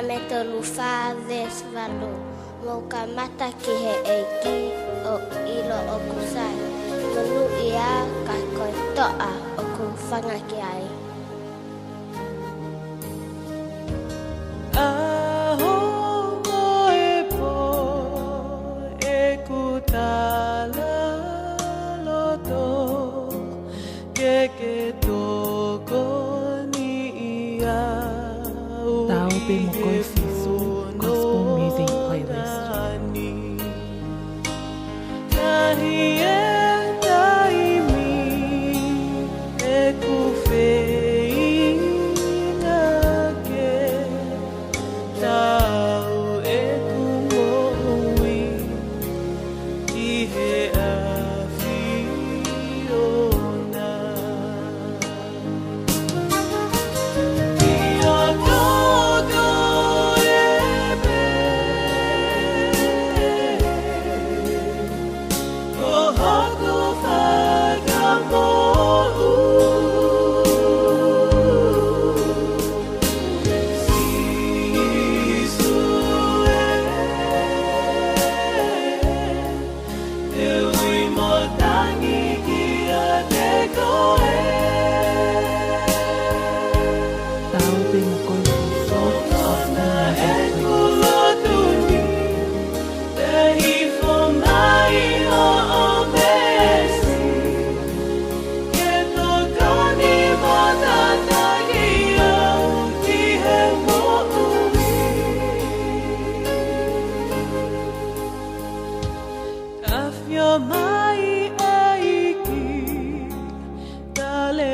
me tolu whādes walu. Mō ka mata ki he eiki o ilo o kusai. Manu ia ka koe toa o ku whanga ki ai. Aho e po e ku tala loto ke toko ni ia. Tao pe mo koe fisu gospel music playlist. Tahi e taimi e ku whina ke tau e ku moui ki he awhiona. Ia toko e me o hako whakamou. Sisu e ui mo tangi ki a te koe. Tao pe mo koe fisu Ona e gospel music kulotuni playlist. te hifo mai o obesi. Ke tokoni mo tataki au ki he mo'ui. Ka whio mai e iki, tale